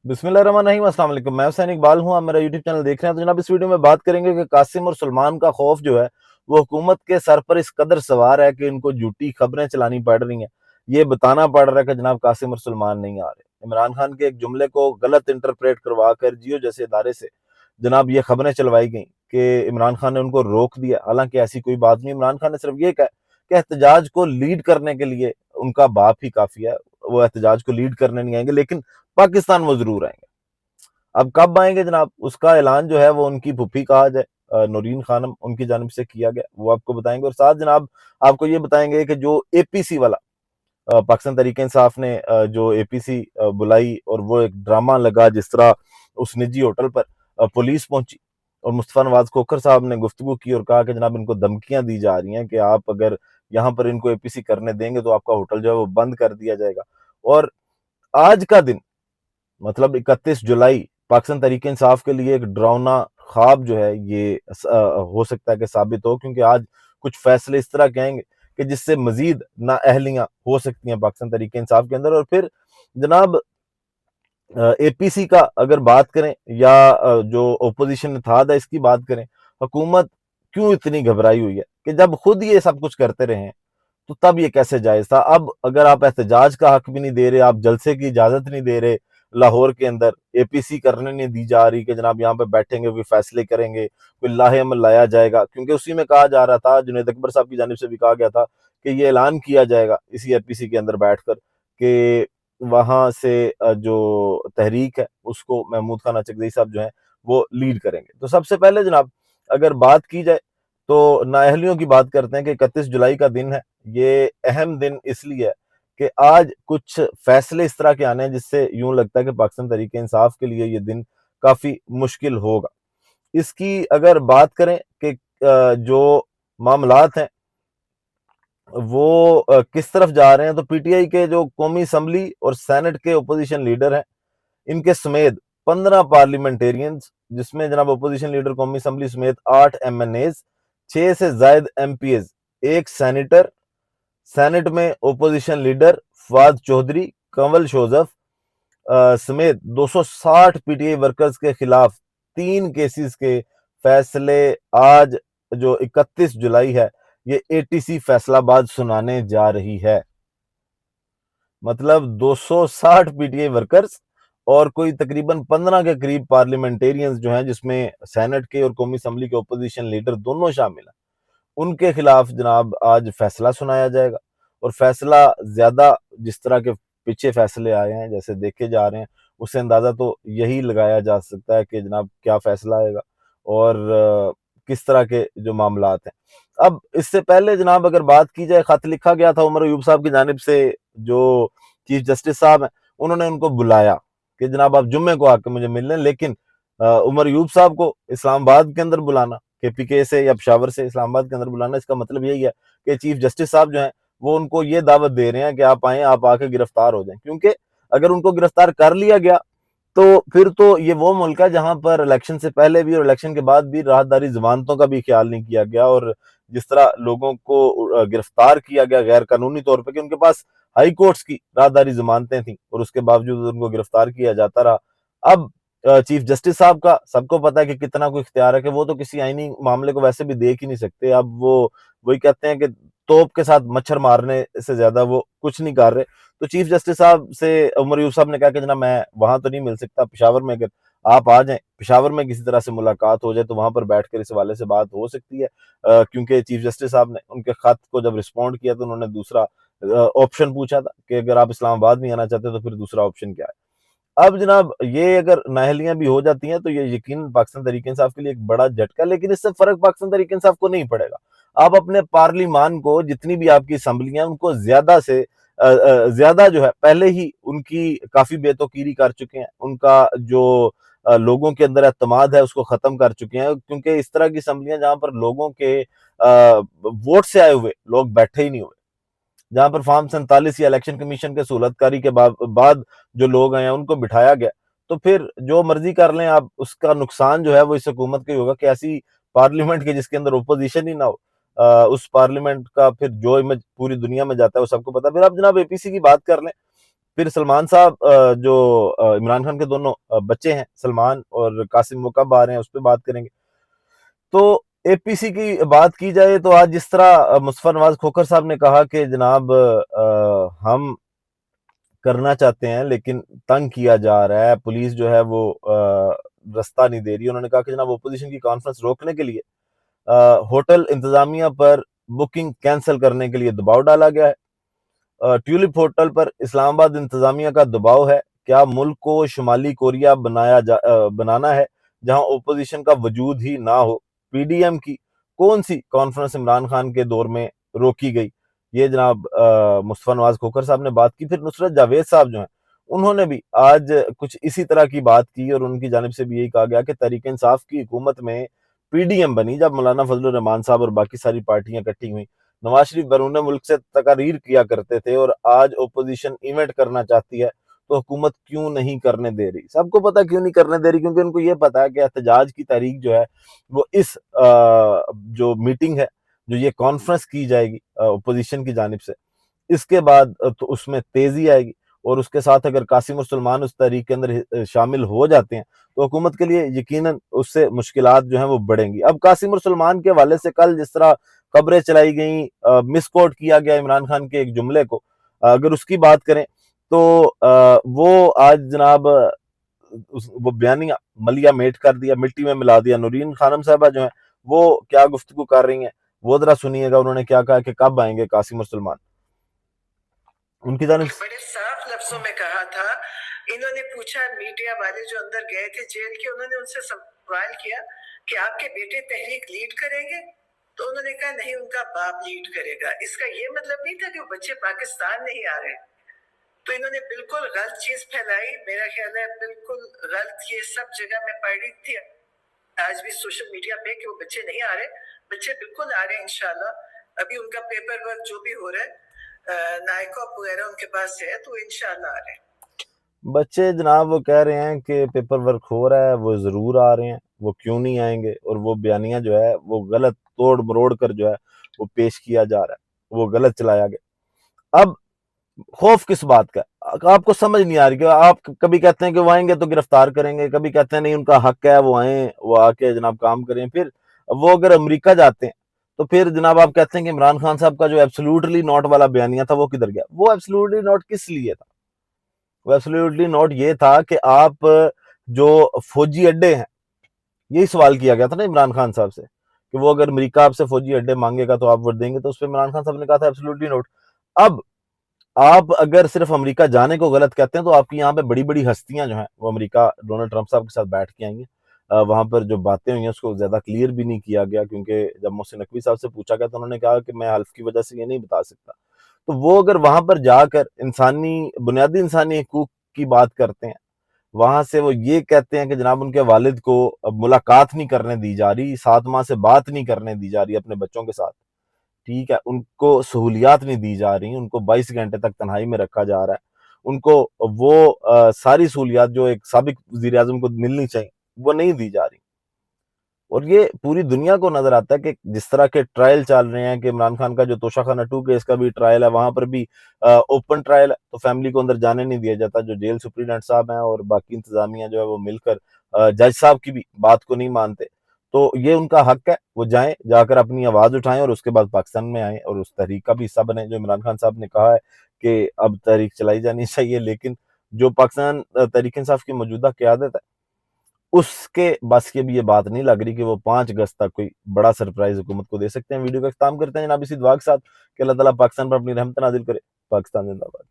बिस्मिल्लाहिर्रहमानिर्रहीम। अस्सलाम वालेकुम। मैं हुसैन इकबाल हूँ, आप मेरा यूट्यूब चैनल देख रहे हैं। तो जनाब इस वीडियो में बात करेंगे कि कासिम और सलमान का खौफ जो है वो हुकूमत के सर पर इस कदर सवार है कि इनको झूठी खबरें चलानी पड़ रही हैं। ये बताना पड़ रहा है कि जनाब कासिम और सलमान नहीं आ रहे। इमरान खान के एक जुमले को गलत इंटरप्रेट करवा कर जियो जैसे इदारे से जनाब ये खबरें चलवाई गई कि इमरान खान ने उनको रोक दिया। हालांकि ऐसी कोई बात नहीं। इमरान खान ने सिर्फ ये कहा कि एहतजाज को लीड करने के लिए उनका बाप ही काफी है, वो एहतजाज को लीड करने नहीं आएंगे, लेकिन पाकिस्तान वो जरूर आएंगे। अब कब आएंगे जनाब, उसका ऐलान जो है वो उनकी फुफी कहा जाए नौरीन खानम उनकी जानिब से किया गया, वो आपको बताएंगे। और साथ जनाब आपको ये बताएंगे कि जो एपीसी वाला पाकिस्तान तरीके इंसाफ ने जो एपीसी बुलाई और वो एक ड्रामा लगा, जिस तरह उस निजी होटल पर पुलिस पहुंची और मुस्तफा नवाज खोखर साहब ने गुफ्तगू की और कहा कि जनाब इनको धमकियां दी जा रही हैं कि आप अगर यहाँ पर इनको एपीसी करने देंगे तो आपका होटल जो है वो बंद कर दिया जाएगा। और आज का दिन मतलब 31 जुलाई पाकिस्तान तरीके इंसाफ के लिए एक डरावना ख्वाब जो है ये हो सकता है कि साबित हो, क्योंकि आज कुछ फैसले इस तरह के आएंगे कि जिससे मजीद नाअहलियां हो सकती हैं पाकिस्तान तरीके इंसाफ के अंदर। और फिर जनाब एपीसी का अगर बात करें या जो ओपोजिशन था इसकी बात करें, हुकूमत क्यों इतनी घबराई हुई है कि जब खुद ये सब कुछ करते रहे हैं तो तब ये कैसे जायज था। अब अगर आप एहतजाज का हक भी नहीं दे रहे, आप जलसे की इजाजत नहीं दे रहे, लाहौर के अंदर एपीसी करने नहीं दी जा रही कि जनाब यहाँ पे बैठेंगे कोई फैसले करेंगे, कोई लाहे अमल लाया जाएगा, क्योंकि उसी में कहा जा रहा था, जुनैद अकबर साहब की जानिब से भी कहा गया था कि ये ऐलान किया जाएगा इसी एपीसी के अंदर बैठकर कि वहां से जो तहरीक है उसको महमूद खान अचकजई साहब जो है वो लीड करेंगे। तो सबसे पहले जनाब अगर बात की जाए तो नाअहलियों की बात करते हैं कि 31 जुलाई का दिन है। ये अहम दिन इसलिए है कि आज कुछ फैसले इस तरह के आने हैं जिससे यूं लगता है कि पाकिस्तान तरीके इंसाफ के लिए ये दिन काफी मुश्किल होगा। इसकी अगर बात करें कि जो मामलात हैं वो किस तरफ जा रहे हैं, तो पीटीआई के जो कौमी असम्बली और सेनेट के अपोजिशन लीडर हैं, इनके समेत 15 पार्लियामेंटेरियंस, जिसमें जनाब अपोजिशन लीडर कौमी असम्बली समेत 8 एमएनएज, 6 से जायद एमपीएज, एक सेनेटर, सेनेट में opposition leader Fawad Chaudhry, Kanwal Joseph समेत 260 पीटीआई वर्कर्स के खिलाफ 3 केसेस के फैसले आज जो 31 जुलाई है ये एटीसी फैसलाबाद सुनाने जा रही है। मतलब 260 पीटीआई वर्कर्स और कोई तकरीबन 15 के करीब पार्लियामेंटेरियंस जो हैं, जिसमें सेनेट के और कौमी असम्बली के ओपोजिशन लीडर दोनों शामिल हैं, उनके खिलाफ जनाब आज फैसला सुनाया जाएगा। और फैसला ज्यादा जिस तरह के पीछे फैसले आए हैं जैसे देखे जा रहे हैं, उससे अंदाजा तो यही लगाया जा सकता है कि जनाब क्या फैसला आएगा और किस तरह के जो मामलात हैं। अब इससे पहले जनाब अगर बात की जाए, खत लिखा गया था उमर अयूब साहब की जानिब से, जो चीफ जस्टिस साहब हैं उन्होंने उनको बुलाया कि जनाब आप जुम्मे को आके मुझे मिल लें, लेकिन उमर अयूब साहब को इस्लामाबाद के अंदर बुलाना, केपीके से या पेशावर से इस्लामाबाद के अंदर बुलाना, इसका मतलब यही है कि चीफ जस्टिस साहब जो हैं वो उनको ये दावत दे रहे हैं कि आप आए, आप आके गिरफ्तार हो जाएं। क्योंकि अगर उनको गिरफ्तार कर लिया गया तो फिर तो ये वो मुल्क है जहां पर इलेक्शन से पहले भी और इलेक्शन के बाद भी राहतदारी जमानतों का भी ख्याल नहीं किया गया, और जिस तरह लोगों को गिरफ्तार किया गया गैर कानूनी तौर पर कि उनके पास हाई कोर्ट्स की राहतदारी जमानतें थी और उसके बावजूद उनको गिरफ्तार किया जाता रहा। अब चीफ जस्टिस साहब का सबको पता है कि कितना कोई इख्तियार है कि वो तो किसी आईनी मामले को वैसे भी देख ही नहीं सकते। अब वो वही कहते हैं कि तोप के साथ मच्छर मारने से ज्यादा वो कुछ नहीं कर रहे। तो चीफ जस्टिस साहब से उमर यूसुफ साहब ने कहा कि जनाब मैं वहां तो नहीं मिल सकता, पेशावर में अगर आप आ जाएं, पेशावर में किसी तरह से मुलाकात हो जाए तो वहां पर बैठकर इस हवाले से बात हो सकती है। क्योंकि चीफ जस्टिस साहब ने उनके खत को जब रिस्पॉन्ड किया तो उन्होंने दूसरा ऑप्शन पूछा था कि अगर आप इस्लामाबाद नहीं आना चाहते तो फिर दूसरा ऑप्शन क्या है। अब जनाब ये अगर नाअहलियां भी हो जाती हैं तो ये यकीन पाकिस्तान तरीके इंसाफ के लिए एक बड़ा झटका, लेकिन इससे फर्क पाकिस्तान तरीके इंसाफ को नहीं पड़ेगा। आप अपने पार्लिमान को, जितनी भी आपकी असम्बलियां, उनको ज्यादा से ज्यादा जो है पहले ही उनकी काफी बेतौकीरी कर चुके हैं, उनका जो लोगों के अंदर एतमाद है उसको खत्म कर चुके हैं। क्योंकि इस तरह की असम्बलियां जहां पर लोगों के वोट से आए हुए लोग बैठे ही नहीं हुए, जहां पर फॉर्म 47 या इलेक्शन कमीशन के सहूलतकारी के बाद जो लोग आए हैं उनको बिठाया गया, तो फिर जो मर्जी कर लें आप, उसका नुकसान जो है वो इस हुकूमत का ही होगा कि ऐसी पार्लियामेंट के जिसके अंदर ओपोजिशन ही ना हो, उस पार्लियामेंट का फिर जो इमेज पूरी दुनिया में जाता है वो सबको पता है। फिर आप जनाब एपीसी की बात कर लें, پھر سلمان صاحب جو عمران خان کے دونوں بچے ہیں سلمان اور قاسم، وہ کب آ رہے ہیں اس پہ بات کریں گے۔ تو اے پی سی کی بات کی جائے تو آج جس طرح مصطفیٰ نواز کھوکھر صاحب نے کہا کہ جناب ہم کرنا چاہتے ہیں لیکن تنگ کیا جا رہا ہے، پولیس جو ہے وہ رستہ نہیں دے رہی، انہوں نے کہا کہ جناب اپوزیشن کی کانفرنس روکنے کے لیے ہوٹل انتظامیہ پر بکنگ کینسل کرنے کے لیے دباؤ ڈالا گیا ہے۔ ٹیولپ ہوٹل پر اسلام آباد انتظامیہ کا دباؤ ہے، کیا ملک کو شمالی کوریا بنانا ہے جہاں اپوزیشن کا وجود ہی نہ ہو؟ پی ڈی ایم کی کون سی کانفرنس عمران خان کے دور میں روکی گئی؟ یہ جناب مصطفیٰ نواز کھوکھر صاحب نے بات کی۔ پھر نصرت جاوید صاحب جو ہیں انہوں نے بھی آج کچھ اسی طرح کی بات کی، اور ان کی جانب سے بھی یہی کہا گیا کہ تحریک انصاف کی حکومت میں پی ڈی ایم بنی جب مولانا فضل الرحمان صاحب اور باقی ساری پارٹیاں اکٹھی ہوئیں، نواز شریف بیرون ملک سے تقاریر کیا کرتے تھے، اور آج اپوزیشن ایونٹ کرنا چاہتی ہے تو حکومت کیوں نہیں کرنے دے رہی؟ سب کو پتا کیوں نہیں کرنے دے رہی، کیونکہ ان کو یہ پتا ہے کہ احتجاج کی تاریخ جو ہے وہ اس جو میٹنگ ہے، جو یہ کانفرنس کی جائے گی اپوزیشن کی جانب سے، اس کے بعد تو اس میں تیزی آئے گی، اور اس کے ساتھ اگر قاسم اور سلمان اس تحریک کے اندر شامل ہو جاتے ہیں تو حکومت کے لیے یقیناً اس سے مشکلات جو ہیں وہ بڑھیں گی۔ اب قاسم اور سلمان کے حوالے سے کل جس طرح خبریں چلائی گئیں، مس کوٹ کیا گیا عمران خان کے ایک جملے کو، اگر اس کی بات کریں تو وہ آج جناب وہ بیانیہ ملیا میٹ کر دیا، مٹی میں ملا دیا۔ نورین خانم صاحبہ جو ہیں وہ کیا گفتگو کر رہی ہیں وہ ذرا سنیے گا، انہوں نے کیا کہا کہ کب آئیں گے قاسم اور سلمان۔ ان کی جانب بڑے صاف لفظوں میں کہا تھا، انہوں نے پوچھا میڈیا والے جو اندر گئے تھے جیل کے، انہوں نے ان سے سوال کیا کہ آپ کے بیٹے تحریک لیڈ کریں گے؟ تو انہوں نے کہا نہیں، ان کا باپ لیڈ کرے گا۔ اس کا یہ مطلب نہیں تھا کہ وہ بچے پاکستان نہیں آ رہے۔ تو انہوں نے بالکل غلط چیز پھیلائی، میرا خیال ہے بالکل غلط، یہ سب جگہ میں پڑھ رہی تھی آج بھی سوشل میڈیا پہ کہ وہ بچے نہیں آ رہے، بچے بالکل آ رہے ہیں انشاءاللہ۔ ابھی ان کا پیپر ورک جو بھی ہو رہا ہے، نائکاپ وغیرہ ان کے پاس ہے، تو انشاءاللہ آ رہے ہیں بچے جناب۔ وہ کہہ رہے ہیں کہ پیپر ورک ہو رہا ہے، وہ ضرور آ رہے ہیں، وہ کیوں نہیں آئیں گے؟ اور وہ بیانیہ جو ہے وہ غلط توڑ مروڑ کر جو ہے وہ پیش کیا جا رہا ہے، وہ غلط چلایا گیا۔ اب خوف کس بات کا؟ آپ کو سمجھ نہیں آ رہی کہ آپ کبھی کہتے ہیں کہ وہ آئیں گے تو گرفتار کریں گے، کبھی کہتے ہیں نہیں ان کا حق ہے وہ آئیں، وہ آ کے جناب کام کریں۔ پھر وہ اگر امریکہ جاتے ہیں تو پھر جناب آپ کہتے ہیں کہ عمران خان صاحب کا جو ایبسلوٹلی ناٹ والا بیانیہ تھا وہ کدھر گیا؟ وہ ایبسلوٹلی ناٹ کس لیے تھا؟ وہ ایبسلوٹلی ناٹ یہ تھا کہ آپ جو فوجی اڈے ہیں، یہی سوال کیا گیا تھا نا عمران خان صاحب سے کہ وہ اگر امریکہ آپ سے فوجی اڈے مانگے گا تو آپ ووٹ دیں گے، تو اس پہ عمران خان صاحب نے کہا تھا ایبسلوٹلی ناٹ۔ اب آپ اگر صرف امریکہ جانے کو غلط کہتے ہیں تو آپ کی یہاں پہ بڑی بڑی ہستیاں جو ہیں وہ امریکہ ڈونلڈ ٹرمپ صاحب کے ساتھ بیٹھ کے آئیں گے، وہاں پر جو باتیں ہوئی ہیں اس کو زیادہ کلیئر بھی نہیں کیا گیا، کیونکہ جب محسن نقوی صاحب سے پوچھا گیا تو انہوں نے کہا کہ میں حلف کی وجہ سے یہ نہیں بتا سکتا۔ تو وہ اگر وہاں پر جا کر بنیادی انسانی حقوق کی بات کرتے ہیں، وہاں سے وہ یہ کہتے ہیں کہ جناب ان کے والد کو ملاقات نہیں کرنے دی جا رہی، 7 ماہ سے بات نہیں کرنے دی جا رہی اپنے بچوں کے ساتھ، ٹھیک ہے، ان کو سہولیات نہیں دی جا رہی، ان کو 22 گھنٹے تک تنہائی میں رکھا جا رہا ہے، ان کو وہ ساری سہولیات جو ایک سابق وزیر اعظم کو ملنی چاہیے وہ نہیں دی جا رہی۔ اور یہ پوری دنیا کو نظر آتا ہے کہ جس طرح کے ٹرائل چل رہے ہیں، کہ عمران خان کا جو توشہ خانہ 2 کیس کا بھی ٹرائل ہے، وہاں پر بھی اوپن ٹرائل ہے، تو فیملی کو اندر جانے نہیں دیا جاتا، جو جیل سپرینٹینڈنٹ صاحب ہیں اور باقی انتظامیہ جو ہے وہ مل کر جج صاحب کی بھی بات کو نہیں مانتے، تو یہ ان کا حق ہے، وہ جائیں، جا کر اپنی آواز اٹھائیں اور اس کے بعد پاکستان میں آئیں اور اس تحریک کا بھی حصہ بنیں۔ جو عمران خان صاحب نے کہا ہے کہ اب تحریک چلائی جانی چاہیے، لیکن جو پاکستان تحریک انصاف کی موجودہ قیادت ہے اس کے بس کی بھی یہ بات نہیں لگ رہی کہ وہ 5 اگست تک کوئی بڑا سرپرائز حکومت کو دے سکتے ہیں۔ ویڈیو کا اختتام کرتے ہیں جناب اسی دعا کے ساتھ کہ اللہ تعالیٰ پاکستان پر اپنی رحمت نازل کرے۔ پاکستان زندہ باد۔